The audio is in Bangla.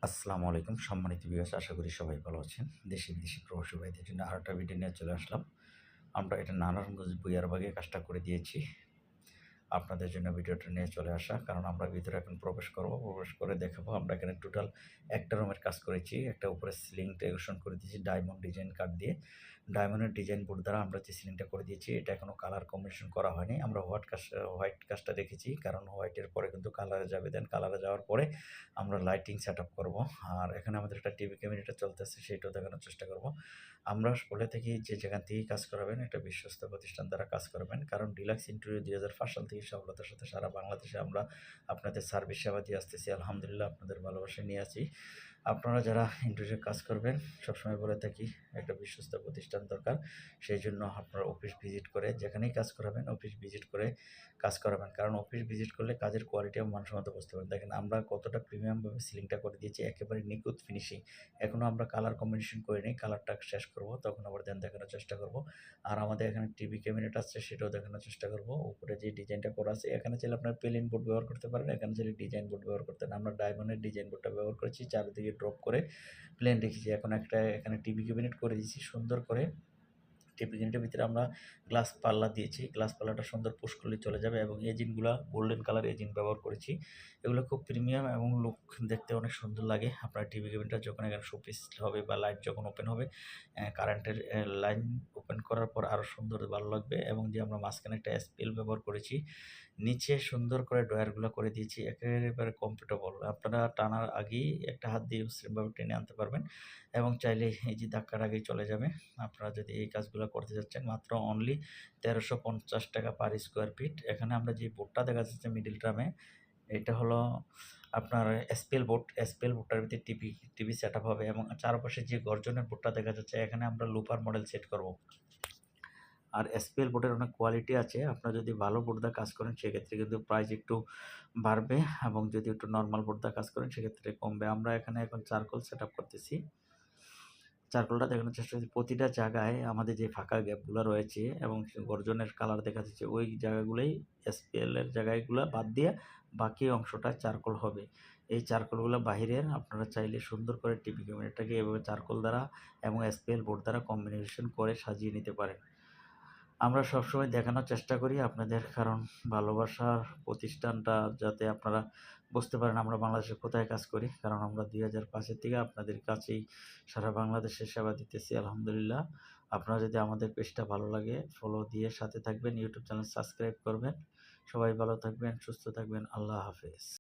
আসসালামু আলাইকুম সম্মানিত ভিউয়ার্স, আশা করি সবাই ভালো আছেন। দেশি বিদেশি প্রবাসী ভাইদের জন্য আরেকটা ভিডিও নিয়ে চলে আসলাম। আমরা এটা নারায়ণগঞ্জ বুইয়ারবাগে কাজটা করে দিয়েছি। আপনাদের জন্য ভিডিওটা নিয়ে চলে আসা, কারণ আমরা ভিতরে এখন প্রবেশ করব। প্রবেশ করে দেখাবো আমরা এখানে টোটাল একটা রুমের কাজ করেছি। একটা উপরে সিলিং ডেকোরেশন করে দিয়েছি ডায়মন্ড ডিজাইন কাঠ দিয়ে। ডায়মন্ডের ডিজাইন বোর্ড দ্বারা আমরা যে সিলিংটা করে দিয়েছি, এটা এখনও কালার কম্বিনেশন করা হয়নি। আমরা হোয়াইট কাজটা রেখেছি, কারণ হোয়াইটের পরে কিন্তু কালারে যাবে। দেন কালারে যাওয়ার পরে আমরা লাইটিং সেট আপ করবো। আর এখানে আমাদের একটা টিভি ক্যাবিনেটটা চলতেছে, সেটাও দেখানোর চেষ্টা করব। আমরা বলে থাকি যে যেখান থেকেই কাজ করাবেন একটা বিশ্বস্ত প্রতিষ্ঠান দ্বারা কাজ করাবেন, কারণ ডিলাক্স ইন্টেরিয়র 2005 সাল থেকে সফলতার সাথে সারা বাংলাদেশে আমরা আপনাদের সার্ভিস সেবা দিয়ে আসতেছি। আলহামদুলিল্লাহ, আপনাদের ভালোবাসা নিয়ে আছি। আপনারা যারা ইন্টেরিয়র কাজ করবেন, সবসময় বলে থাকি একটা বিশ্বস্ত প্রতিষ্ঠান দরকার। সেই জন্য আপনারা অফিস ভিজিট করে যেখানেই কাজ করাবেন অফিস ভিজিট করে কাজ করাবেন, কারণ অফিস ভিজিট করলে কাজের কোয়ালিটি এবং মানসম্মত বুঝতে পারবেন। দেখেন আমরা কতটা প্রিমিয়ামভাবে সিলিংটা করে দিয়েছি, একেবারে নিখুঁত ফিনিশিং। এখনও আমরা কালার কম্বিনেশন করিনি, কালারটা শেষ করব তখন আবার দেখানোর চেষ্টা করব। আর আমাদের এখানে টিভি ক্যাবিনেট আছে, সেটাও দেখানোর চেষ্টা করব। উপরে যে ডিজাইনটা করা আছে, এখানে চাইলে আপনার প্লেন বোর্ড ব্যবহার করতে পারেন, এখানে চাইলে ডিজাইন বোর্ড ব্যবহার করতে পারেন। আমরা ডায়মন্ডের ডিজাইন বোর্ডটা ব্যবহার করেছি, চারিদিকে ড্রপ করে প্লেন রেখেছি। এখন একটা এখানে টিভি ক্যাবিনেট করে দিয়েছি সুন্দর করে। টিভি ক্যাবিনেটের ভিতরে আমরা গ্লাস পাল্লা দিয়েছি, গ্লাস পাল্লাটা সুন্দর পুশ করলে চলে যাবে, এবং এজিনগুলা গোল্ডেন কালার এজিন ব্যবহার করেছি। এগুলো খুব প্রিমিয়াম এবং লুক দেখতে অনেক সুন্দর লাগে। আপনার টিভি ক্যাবিনেটটা যখন এখানে শোপিস হবে বা লাইট যখন ওপেন হবে, কারেন্টের লাইন ওপেন করার পর আরও সুন্দর ভালো লাগবে। এবং যে আমরা মাঝখানে একটা এসপিএল ব্যবহার করেছি, নিচে সুন্দর করে ড্রয়ারগুলো করে দিয়েছি, একেবারে কমফোর্টেবল। আপনারা টানার আগেই একটা হাত দিয়ে মসৃণভাবে টেনে আনতে পারবেন, এবং চাইলে এই যে ধাক্কার আগেই চলে যাবে। আপনারা যদি এই কাজগুলো করতে যাচ্ছেন, মাত্র অনলি 1350 টাকা পার স্কোয়ার ফিট। এখানে আমরা যে বোর্ডটা দেখা যাচ্ছে মিডিল ট্রামে, এটা হলো আপনার এসপিএল বোর্ড। এসপিএল বোর্ডটার ভিতরে টিভি সেট আপ হবে, এবং চারপাশে যে গর্জনের বোর্ডটা দেখা যাচ্ছে, এখানে আমরা লুপার মডেল সেট করব। আর এসপিএল বোর্ডের অনেক কোয়ালিটি আছে। আপনারা যদি ভালো বোর্ড দিয়ে কাজ করেন, সেক্ষেত্রে কিন্তু প্রাইস একটু বাড়বে, এবং যদি একটু নর্মাল বোর্ড দিয়ে কাজ করেন, সেক্ষেত্রে কমবে। আমরা এখানে এখন চারকোল সেট আপ করতেছি। চারকোলটা দেখানোর চেষ্টা করছি। প্রতিটা জায়গায় আমাদের যে ফাঁকা গ্যাপগুলো রয়েছে এবং গর্জনের কালার দেখা যাচ্ছে, ওই জায়গাগুলোই এসপিএল এর জায়গাগুলো বাদ দিয়ে বাকি অংশটা চারকোল হবে। এই চারকোলগুলো বাহিরের। আপনারা চাইলে সুন্দর করে টিভি ক্যাবিনেটটাকে এভাবে চারকোল দ্বারা এবং এসপিএল বোর্ড দ্বারা কম্বিনেশন করে সাজিয়ে নিতে পারেন। আমরা সবসময় দেখানোর চেষ্টা করি আপনাদের, কারণ ভালোবাসার প্রতিষ্ঠানটা যাতে আপনারা বুঝতে পারেন আমরা বাংলাদেশে কোথায় কাজ করি, কারণ আমরা 2005 থেকে আপনাদের কাছেই সারা বাংলাদেশে সেবা দিতেছি। আলহামদুলিল্লাহ, আপনারা যদি আমাদের পেজটা ভালো লাগে ফলো দিয়ে সাথে থাকবেন, ইউটিউব চ্যানেল সাবস্ক্রাইব করবেন। সবাই ভালো থাকবেন, সুস্থ থাকবেন। আল্লাহ হাফেজ।